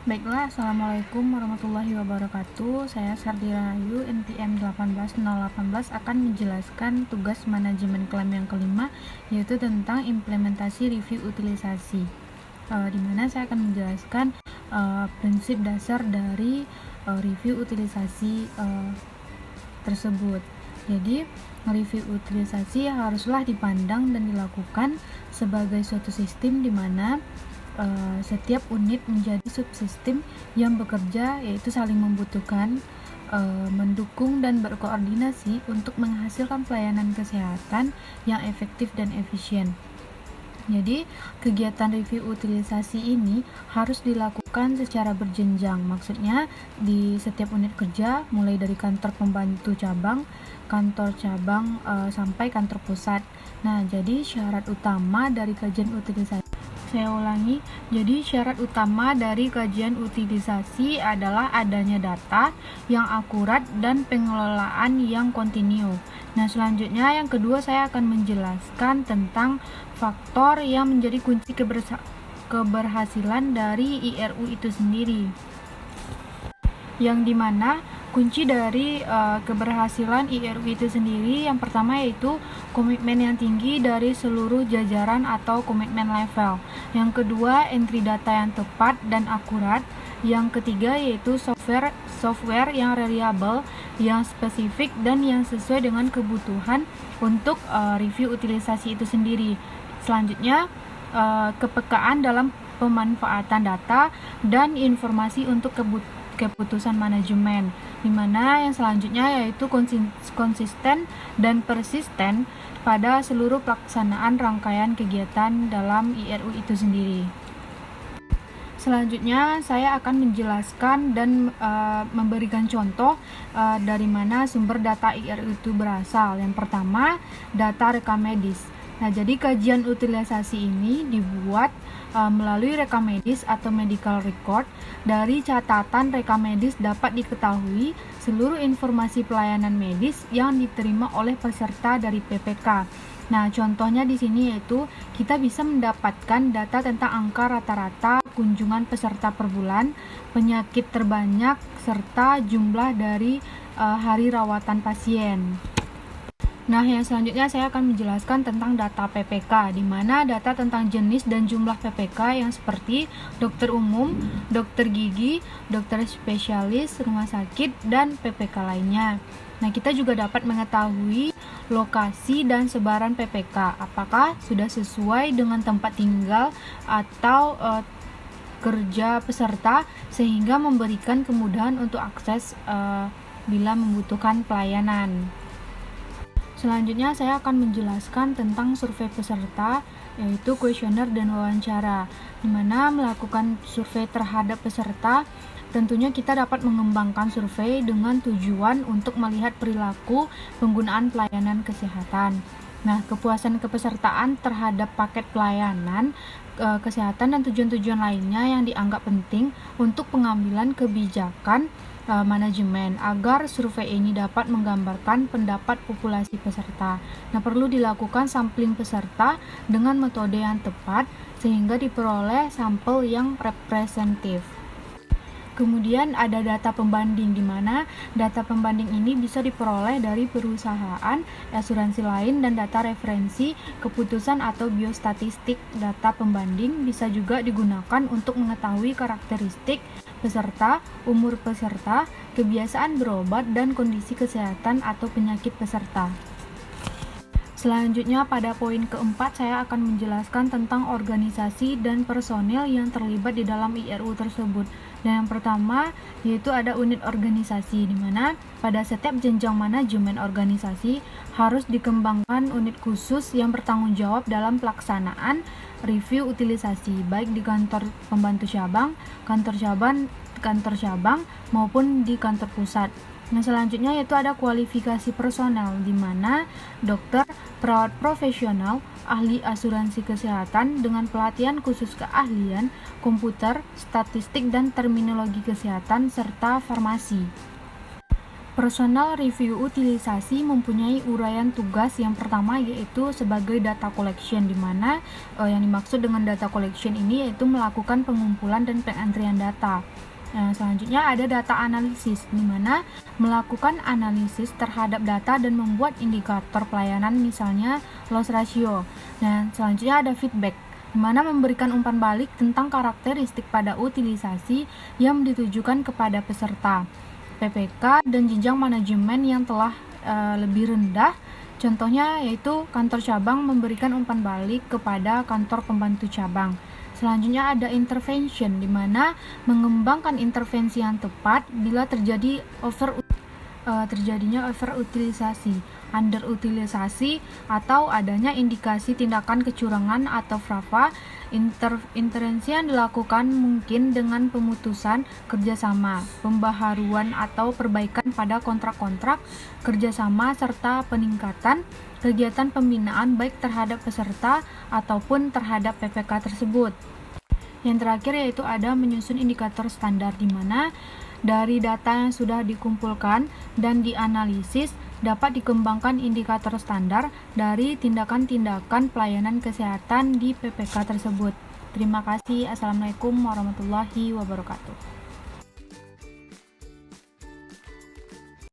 Baiklah, Assalamualaikum warahmatullahi wabarakatuh. Saya Sardi Rahayu, NPM 18018 akan menjelaskan tugas manajemen klaim yang kelima, yaitu tentang implementasi review utilisasi. Di mana saya akan menjelaskan prinsip dasar dari review utilisasi tersebut. Jadi, review utilisasi haruslah dipandang dan dilakukan sebagai suatu sistem di mana setiap unit menjadi subsistem yang bekerja, yaitu saling membutuhkan, mendukung dan berkoordinasi untuk menghasilkan pelayanan kesehatan yang efektif dan efisien. Jadi, kegiatan review utilisasi ini harus dilakukan secara berjenjang. Maksudnya, di setiap unit kerja, mulai dari kantor pembantu cabang, kantor cabang, sampai kantor pusat. Nah, jadi syarat utama dari kajian utilisasi Saya ulangi, jadi syarat utama dari kajian utilisasi adalah adanya data yang akurat dan pengelolaan yang kontinu. Nah, selanjutnya yang kedua saya akan menjelaskan tentang faktor yang menjadi kunci keberhasilan dari IRU itu sendiri. Yang dimana kunci dari keberhasilan IRU itu sendiri yang pertama yaitu komitmen yang tinggi dari seluruh jajaran atau komitmen level. Yang kedua, entry data yang tepat dan akurat. Yang ketiga yaitu software yang reliable, yang spesifik dan yang sesuai dengan kebutuhan untuk review utilisasi itu sendiri. Selanjutnya, kepekaan dalam pemanfaatan data dan informasi untuk keputusan manajemen, di mana yang selanjutnya yaitu konsisten dan persisten pada seluruh pelaksanaan rangkaian kegiatan dalam IRU itu sendiri. Selanjutnya saya akan menjelaskan dan memberikan contoh dari mana sumber data IRU itu berasal. Yang pertama, data rekam medis. Nah, jadi kajian utilisasi ini dibuat melalui rekam medis atau medical record. Dari catatan rekam medis dapat diketahui seluruh informasi pelayanan medis yang diterima oleh peserta dari PPK. Nah, contohnya di sini yaitu kita bisa mendapatkan data tentang angka rata-rata kunjungan peserta per bulan, penyakit terbanyak, serta jumlah dari hari rawatan pasien. Nah, yang selanjutnya saya akan menjelaskan tentang data PPK, di mana data tentang jenis dan jumlah PPK yang seperti dokter umum, dokter gigi, dokter spesialis, rumah sakit, dan PPK lainnya. Nah, kita juga dapat mengetahui lokasi dan sebaran PPK, apakah sudah sesuai dengan tempat tinggal atau kerja peserta, sehingga memberikan kemudahan untuk akses bila membutuhkan pelayanan. Selanjutnya saya akan menjelaskan tentang survei peserta, yaitu kuesioner dan wawancara. Di mana melakukan survei terhadap peserta, tentunya kita dapat mengembangkan survei dengan tujuan untuk melihat perilaku penggunaan pelayanan kesehatan. Nah, kepuasan kepesertaan terhadap paket pelayanan kesehatan dan tujuan-tujuan lainnya yang dianggap penting untuk pengambilan kebijakan manajemen agar survei ini dapat menggambarkan pendapat populasi peserta. Nah, perlu dilakukan sampling peserta dengan metode yang tepat sehingga diperoleh sampel yang representatif. Kemudian ada data pembanding, di mana data pembanding ini bisa diperoleh dari perusahaan, asuransi lain, dan data referensi keputusan atau biostatistik. Data pembanding bisa juga digunakan untuk mengetahui karakteristik peserta, umur peserta, kebiasaan berobat, dan kondisi kesehatan atau penyakit peserta. Selanjutnya pada poin keempat saya akan menjelaskan tentang organisasi dan personel yang terlibat di dalam IRU tersebut. Dan yang pertama yaitu ada unit organisasi, di mana pada setiap jenjang manajemen organisasi harus dikembangkan unit khusus yang bertanggung jawab dalam pelaksanaan review utilisasi, baik di kantor pembantu cabang, kantor cabang maupun di kantor pusat. Nah, selanjutnya yaitu ada kualifikasi personel, di mana dokter, perawat profesional, ahli asuransi kesehatan dengan pelatihan khusus keahlian, komputer, statistik dan terminologi kesehatan, serta farmasi. Personal review utilisasi mempunyai uraian tugas yang pertama yaitu sebagai data collection, di mana yang dimaksud dengan data collection ini yaitu melakukan pengumpulan dan pengentrian data. Nah, selanjutnya ada data analisis, di mana melakukan analisis terhadap data dan membuat indikator pelayanan, misalnya loss ratio. Nah, selanjutnya ada feedback, di mana memberikan umpan balik tentang karakteristik pada utilisasi yang ditujukan kepada peserta. PPK dan jenjang manajemen yang telah lebih rendah, contohnya yaitu kantor cabang memberikan umpan balik kepada kantor pembantu cabang. Selanjutnya ada intervention, di mana mengembangkan intervensi yang tepat bila terjadi terjadinya overutilisasi, underutilisasi, atau adanya indikasi tindakan kecurangan atau fraud. Intervensi yang dilakukan mungkin dengan pemutusan kerjasama, pembaharuan atau perbaikan pada kontrak-kontrak kerjasama, serta peningkatan kegiatan pembinaan baik terhadap peserta ataupun terhadap PPK tersebut. Yang terakhir yaitu ada menyusun indikator standar, di mana dari data yang sudah dikumpulkan dan dianalisis dapat dikembangkan indikator standar dari tindakan-tindakan pelayanan kesehatan di PPK tersebut. Terima kasih. Assalamualaikum warahmatullahi wabarakatuh.